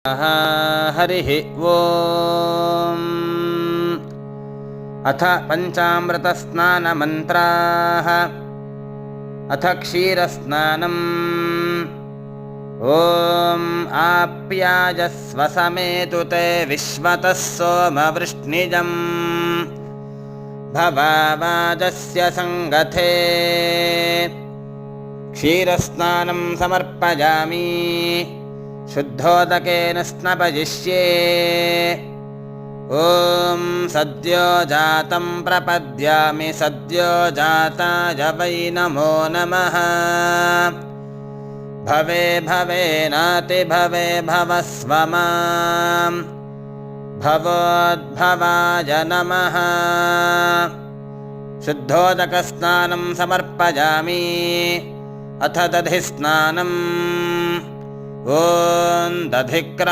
हरिः ओम्। अथ पञ्चामृतस्नानमन्त्राः। अथ क्षीरस्नानम्। ॐ आप्यायस्व समेतु ते विश्वतः सोमवृष्णिजम् भवावाजस्य सङ्गथे। क्षीरस्नानं समर्पयामि, शुद्धोदकेन स्नपयिष्ये। ॐ सद्यो जातं प्रपद्यामि, सद्यो जाताय वै नमो नमः। भवे भवे नाति भवे भवस्व मां, भवोद्भवाय नमः। शुद्धोदकस्नानं समर्पयामि। अथ दधिस्नानम्। ॐ दधिक्रा